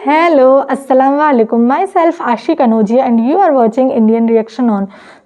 Hello, Assalamu alaikum. Myself Ashi Kanojia and you are watching Indian Reaction On.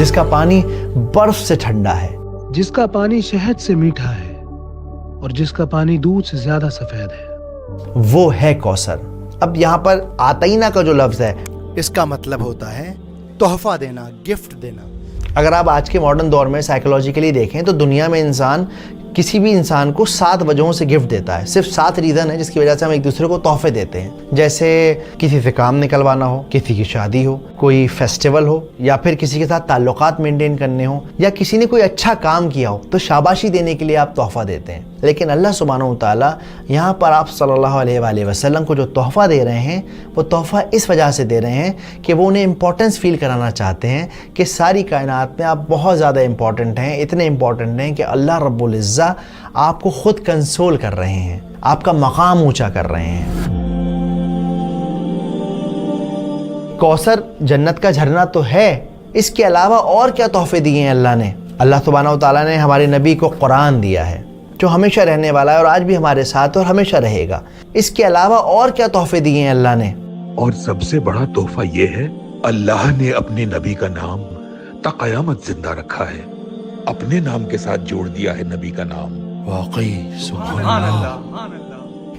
جس کا پانی برف سے ٹھنڈا ہے، جس کا پانی شہد سے میٹھا ہے اور جس کا پانی دودھ سے زیادہ سفید ہے، وہ ہے کوثر۔ اب یہاں پر آتینہ کا جو لفظ ہے اس کا مطلب ہوتا ہے تحفہ دینا، گفٹ دینا۔ اگر آپ آج کے ماڈرن دور میں سائیکولوجیکلی دیکھیں تو دنیا میں انسان کسی بھی انسان کو 7 وجہوں سے گفٹ دیتا ہے، صرف 7 ریزن ہے جس کی وجہ سے ہم ایک دوسرے کو تحفے دیتے ہیں، جیسے کسی سے کام نکلوانا ہو، کسی کی شادی ہو، کوئی فیسٹیول ہو، یا پھر کسی کے ساتھ تعلقات مینٹین کرنے ہوں، یا کسی نے کوئی اچھا کام کیا ہو تو شاباشی دینے کے لیے آپ تحفہ دیتے ہیں۔ لیکن اللہ سبحانہ و تعالیٰ یہاں پر آپ صلی اللہ علیہ وآلہ وسلم کو جو تحفہ دے رہے ہیں وہ تحفہ اس وجہ سے دے رہے ہیں کہ وہ انہیں امپورٹنس فیل کرانا چاہتے ہیں کہ ساری کائنات میں آپ بہت زیادہ امپورٹنٹ ہیں، اتنے امپورٹنٹ ہیں کہ اللہ رب العزہ آپ کو خود کنسول کر رہے ہیں، آپ کا مقام اونچا کر رہے ہیں۔ کوثر جنت کا جھرنا تو ہے، اس کے علاوہ اور کیا تحفے دیے ہیں اللہ نے؟ اللہ سبحانہ و تعالیٰ نے ہمارے نبی کو قرآن دیا ہے جو ہمیشہ رہنے والا ہے اور آج بھی ہمارے ساتھ اور ہمیشہ رہے گا۔ اس کے علاوہ اور کیا تحفے دیے ہیں اللہ نے؟ اور سب سے بڑا تحفہ یہ ہے اللہ نے اپنے نبی کا نام تا قیامت زندہ رکھا ہے، اپنے نام کے ساتھ جوڑ دیا ہے نبی کا نام۔ واقعی سبحان اللہ۔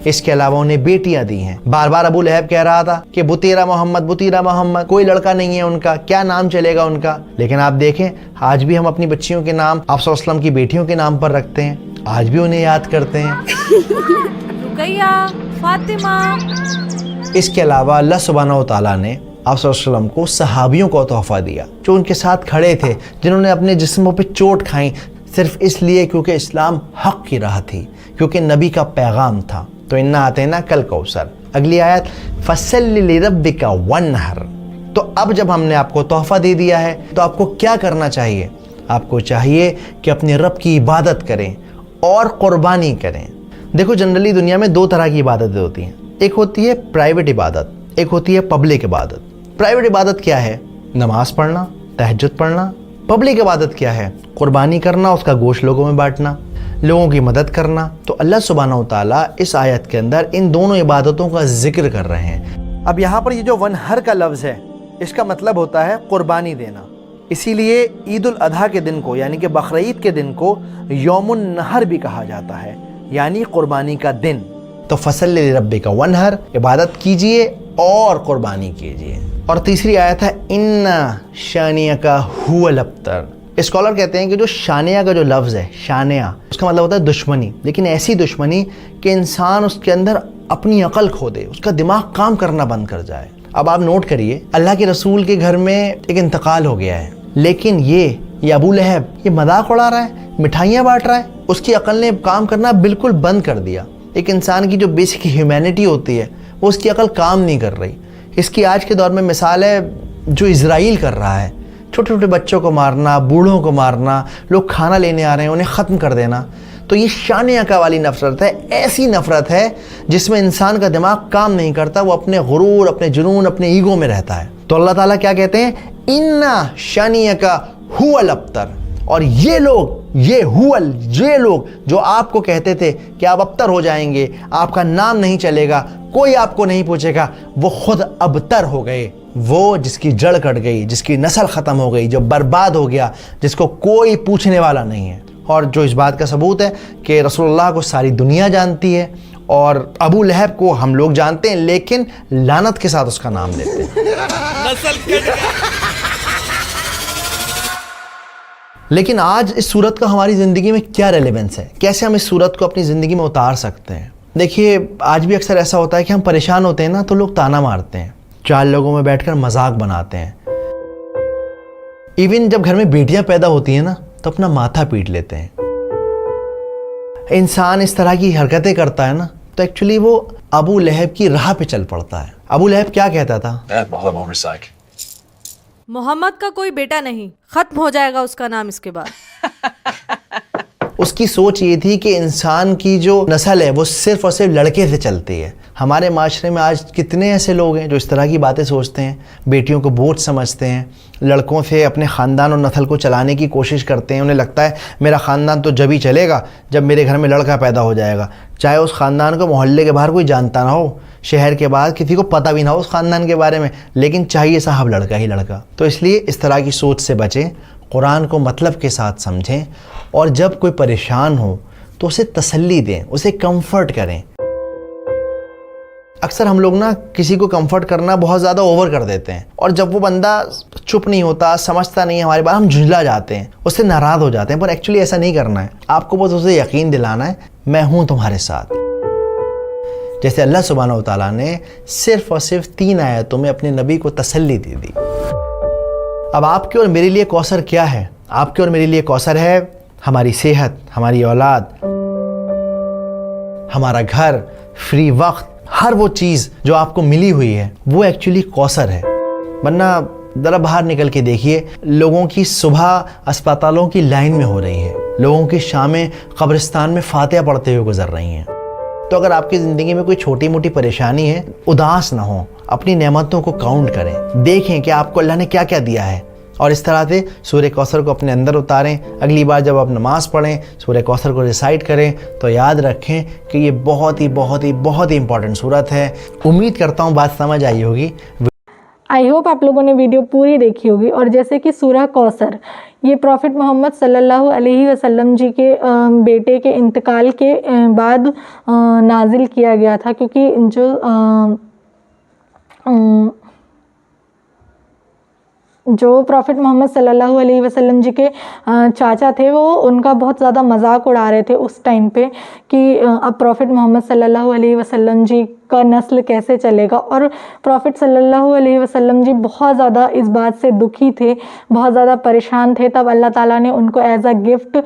اس کے علاوہ انہیں بیٹیاں دی ہیں۔ بار بار ابو لہب کہہ رہا تھا کہ بطیرہ محمد، بطیرہ محمد، کوئی لڑکا نہیں ہے ان کا، کیا نام چلے گا ان کا؟ لیکن آپ دیکھیں آج بھی ہم اپنی بچیوں کے نام آپ صلی اللہ علیہ وسلم کی بیٹیوں کے نام پر رکھتے ہیں، آج بھی انہیں یاد کرتے ہیں۔ رقیہ، فاطمہ۔ اس کے علاوہ اللہ سبحانہ و تعالیٰ نے آپ صلی اللہ علیہ وسلم کو صحابیوں کو تحفہ دیا جو ان کے ساتھ کھڑے تھے، جنہوں نے اپنے جسموں پہ چوٹ کھائیں صرف اس لیے کیونکہ اسلام حق کی راہ تھی، کیونکہ نبی کا پیغام تھا۔ تو انا آتینا کل کوثر۔ اگلی آیت فصلی لربک وانحر۔ تو اب جب ہم نے آپ کو تحفہ دے دیا ہے تو آپ کو کیا کرنا چاہیے؟ آپ کو چاہیے کہ اپنے رب کی عبادت کریں اور قربانی کریں۔ دیکھو جنرلی دنیا میں 2 طرح کی عبادتیں ہوتی ہیں، ایک ہوتی ہے پرائیویٹ عبادت، ایک ہوتی ہے پبلک عبادت۔ پرائیویٹ عبادت کیا ہے؟ نماز پڑھنا، تہجد پڑھنا۔ پبلک عبادت کیا ہے؟ قربانی کرنا، اس کا گوشت لوگوں میں بانٹنا، لوگوں کی مدد کرنا۔ تو اللہ سبحانہ و تعالیٰ اس آیت کے اندر ان دونوں عبادتوں کا ذکر کر رہے ہیں۔ اب یہاں پر یہ جو ونہر کا لفظ ہے اس کا مطلب ہوتا ہے قربانی دینا، اسی لیے عید الاضحیٰ کے دن کو یعنی کہ بقرعید کے دن کو یوم النحر بھی کہا جاتا ہے، یعنی قربانی کا دن۔ تو فصلی لربک وانحر، عبادت کیجئے اور قربانی کیجئے۔ اور تیسری آیت ہے ان شانیک هو الابتر۔ اسکالر کہتے ہیں کہ جو شانیہ کا جو لفظ ہے، شانیہ اس کا مطلب ہوتا ہے دشمنی، لیکن ایسی دشمنی کہ انسان اس کے اندر اپنی عقل کھو دے، اس کا دماغ کام کرنا بند کر جائے۔ اب آپ نوٹ کریے اللہ کے رسول کے گھر میں ایک انتقال ہو گیا ہے، لیکن یہ ابو لہب یہ مذاق اڑا رہا ہے، مٹھائیاں بانٹ رہا ہے، اس کی عقل نے کام کرنا بالکل بند کر دیا۔ ایک انسان کی جو بیسک ہیومینٹی ہوتی ہے وہ اس کی عقل کام نہیں کر رہی۔ اس کی آج کے دور میں مثال ہے جو اسرائیل کر رہا ہے، چھوٹے چھوٹے بچوں کو مارنا، بوڑھوں کو مارنا، لوگ کھانا لینے آ رہے ہیں انہیں ختم کر دینا۔ تو یہ شانیہ کا والی نفرت ہے، ایسی نفرت ہے جس میں انسان کا دماغ کام نہیں کرتا، وہ اپنے غرور، اپنے جنون، اپنے ایگو میں رہتا ہے۔ تو اللہ تعالیٰ کیا کہتے ہیں؟ اِنَّ شَانِيَكَ هُوَ الْأَبْتَرُ۔ اور یہ لوگ جو آپ کو کہتے تھے کہ آپ ابتر ہو جائیں گے، آپ کا نام نہیں چلے گا، کوئی آپ کو نہیں پوچھے گا، وہ خود ابتر ہو گئے۔ وہ جس کی جڑ کٹ گئی، جس کی نسل ختم ہو گئی، جو برباد ہو گیا، جس کو کوئی پوچھنے والا نہیں ہے۔ اور جو اس بات کا ثبوت ہے کہ رسول اللہ کو ساری دنیا جانتی ہے اور ابو لہب کو ہم لوگ جانتے ہیں، لیکن لعنت کے ساتھ اس کا نام لیتے ہیں۔ لیکن آج اس صورت کا ہماری زندگی میں کیا ریلیونس ہے؟ کیسے ہم اس صورت کو اپنی زندگی میں اتار سکتے ہیں؟ دیکھیے آج بھی اکثر ایسا ہوتا ہے کہ ہم پریشان ہوتے ہیں نا تو لوگ تانا مارتے ہیں، 4 لوگوں میں بیٹھ کر مذاق بناتے ہیں۔ ایون جب گھر میں بیٹیاں پیدا ہوتی ہیں نا تو اپنا ماتھا پیٹ لیتے ہیں۔ انسان اس طرح کی حرکتیں کرتا ہے نا تو ایکچولی وہ ابو لہب کی راہ پہ چل پڑتا ہے۔ ابو لہب کیا کہتا تھا؟ محمد کا کوئی بیٹا نہیں، ختم ہو جائے گا اس کا نام اس کے بعد۔ اس کی سوچ یہ تھی کہ انسان کی جو نسل ہے وہ صرف اور صرف لڑکے سے چلتی ہے، ہمارے معاشرے میں آج کتنے ایسے لوگ ہیں جو اس طرح کی باتیں سوچتے ہیں، بیٹیوں کو بوجھ سمجھتے ہیں، لڑکوں سے اپنے خاندان اور نسل کو چلانے کی کوشش کرتے ہیں. انہیں لگتا ہے میرا خاندان تو جب ہی چلے گا جب میرے گھر میں لڑکا پیدا ہو جائے گا، چاہے اس خاندان کو محلے کے باہر کوئی جانتا نہ ہو، شہر کے بعد کسی کو پتہ بھی نہ ہو اس خاندان کے بارے میں، لیکن چاہیے صاحب لڑکا ہی لڑکا. تو اس لیے اس طرح کی سوچ سے بچیں، قرآن کو مطلب کے ساتھ سمجھیں، اور جب کوئی پریشان ہو تو اسے تسلی دیں، اسے کمفرٹ کریں. اکثر ہم لوگ نا کسی کو کمفرٹ کرنا بہت زیادہ اوور کر دیتے ہیں، اور جب وہ بندہ چپ نہیں ہوتا، سمجھتا نہیں ہے ہماری بات، ہم جھنجلا جاتے ہیں، اس سے ناراض ہو جاتے ہیں. پر ایکچولی ایسا نہیں کرنا ہے. آپ کو بس اسے یقین دلانا ہے میں ہوں تمہارے ساتھ. جیسے اللہ سبحانہ و تعالیٰ نے صرف اور صرف 3 آیتوں میں اپنے نبی کو تسلی دے دی. اب آپ کے اور میرے لیے کوثر کیا ہے؟ آپ کے اور میرے لیے کوثر ہے ہماری صحت، ہماری اولاد، ہمارا گھر، فری وقت، ہر وہ چیز جو آپ کو ملی ہوئی ہے وہ ایکچولی کوثر ہے. ورنہ ذرا باہر نکل کے دیکھیے، لوگوں کی صبح اسپتالوں کی لائن میں ہو رہی ہے، لوگوں کی شامیں قبرستان میں فاتحہ پڑھتے ہوئے گزر رہی ہیں. تو اگر آپ کی زندگی میں کوئی چھوٹی موٹی پریشانی ہے، اداس نہ ہوں، اپنی نعمتوں کو کاؤنٹ کریں، دیکھیں کہ آپ کو اللہ نے کیا کیا دیا ہے، اور اس طرح سے سورہ کوثر کو اپنے اندر اتاریں. اگلی بار جب آپ نماز پڑھیں سورہ کوثر کو ریسائٹ کریں تو یاد رکھیں کہ یہ بہت ہی امپورٹنٹ سورت ہے. امید کرتا ہوں بات سمجھ آئی ہوگی. آئی ہوپ آپ لوگوں نے ویڈیو پوری دیکھی ہوگی. اور جیسے کہ سورہ کوثر یہ پروفٹ محمد صلی اللہ علیہ وسلم جی کے بیٹے کے انتقال کے بعد نازل کیا گیا تھا، کیونکہ جو پروفٹ محمد صلی اللہ علیہ وسلم جی کے چاچا تھے وہ ان کا بہت زیادہ مذاق اڑا رہے تھے اس ٹائم پہ کہ اب پروفٹ محمد صلی اللہ علیہ وسلم جی کا نسل کیسے چلے گا. اور پروفٹ صلی اللہ علیہ وسلم جی بہت زیادہ اس بات سے دکھی تھے، بہت زیادہ پریشان تھے. تب اللہ تعالیٰ نے ان کو ایز اے گفٹ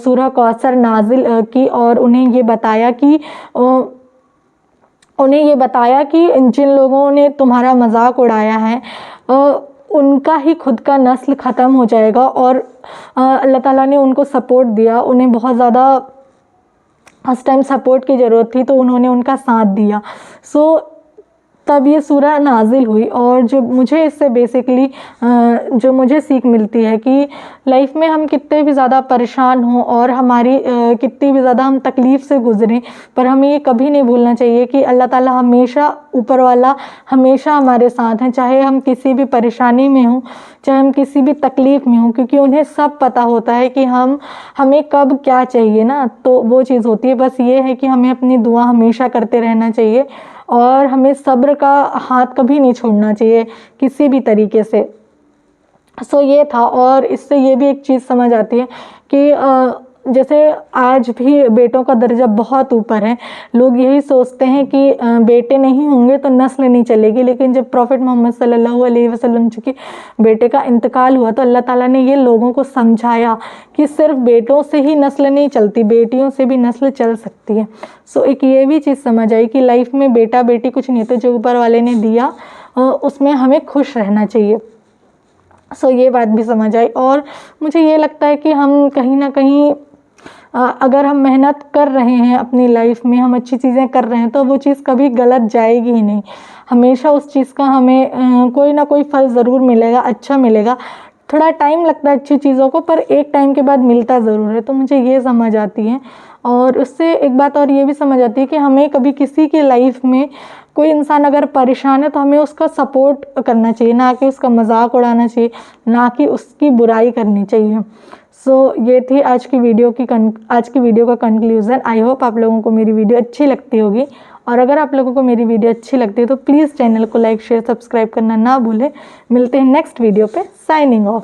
سورہ کوثر نازل کی، اور انہیں یہ بتایا کہ جن لوگوں نے تمہارا مذاق اڑایا ہے ان کا ہی خود کا نسل ختم ہو جائے گا. اور اللہ تعالیٰ نے ان کو سپورٹ دیا، انہیں بہت زیادہ اس ٹائم سپورٹ کی ضرورت تھی تو انہوں نے ان کا ساتھ دیا. تب یہ سورہ نازل ہوئی. اور جو مجھے اس سے بیسکلی جو مجھے سیکھ ملتی ہے کہ لائف میں ہم کتنے بھی زیادہ پریشان ہوں اور ہماری کتنی بھی زیادہ ہم تکلیف سے گزریں، پر ہمیں یہ کبھی نہیں بھولنا چاہیے کہ اللہ تعالیٰ ہمیشہ، اوپر والا ہمیشہ ہمارے ساتھ ہیں، چاہے ہم کسی بھی پریشانی میں ہوں، چاہے ہم کسی بھی تکلیف میں ہوں، کیونکہ انہیں سب پتہ ہوتا ہے کہ ہمیں کب کیا چاہیے نا. تو وہ چیز ہوتی ہے. بس یہ ہے کہ ہمیں اپنی دعا ہمیشہ کرتے رہنا چاہیے، اور ہمیں صبر کا ہاتھ کبھی نہیں چھوڑنا چاہیے کسی بھی طریقے سے. یہ تھا. اور اس سے یہ بھی ایک چیز سمجھ آتی ہے کہ جیسے آج بھی بیٹوں کا درجہ بہت اوپر ہے. لوگ یہی سوچتے ہیں کہ بیٹے نہیں ہوں گے تو نسل نہیں چلے گی، لیکن جب پروفٹ محمد صلی اللہ علیہ وسلم کے بیٹے کا انتقال ہوا تو اللہ تعالیٰ نے یہ لوگوں کو سمجھایا کہ صرف بیٹوں سے ہی نسل نہیں چلتی، بیٹیوں سے بھی نسل چل سکتی ہے. ایک یہ بھی چیز سمجھ آئی کہ لائف میں بیٹا بیٹی کچھ نہیں ہوتے، جو اوپر والے نے دیا اس میں ہمیں خوش رہنا چاہیے. یہ بات بھی سمجھ آئی. اور مجھے یہ لگتا ہے کہ ہم کہیں نہ کہیں اگر ہم محنت کر رہے ہیں اپنی لائف میں، ہم اچھی چیزیں کر رہے ہیں تو وہ چیز کبھی غلط جائے گی ہی نہیں. ہمیشہ اس چیز کا ہمیں کوئی نہ کوئی پھل ضرور ملے گا، اچھا ملے گا. تھوڑا ٹائم لگتا ہے اچھی چیزوں کو، پر ایک ٹائم کے بعد ملتا ضرور ہے. تو مجھے یہ سمجھ آتی ہے. اور اس سے ایک بات اور یہ بھی سمجھ آتی ہے کہ ہمیں کبھی کسی کی لائف میں کوئی انسان اگر پریشان ہے تو ہمیں اس کا سپورٹ کرنا چاہیے، نہ کہ اس کا مذاق اڑانا چاہیے، نہ کہ اس کی برائی کرنی چاہیے. یہ تھی آج کی ویڈیو کا کنکلیوژن. آئی ہوپ آپ لوگوں کو میری ویڈیو اچھی لگتی ہوگی. اور اگر آپ لوگوں کو میری ویڈیو اچھی لگتی ہے تو پلیز چینل کو لائک، شیئر، سبسکرائب کرنا نہ بھولیں. ملتے ہیں نیکسٹ ویڈیو پہ. Signing off.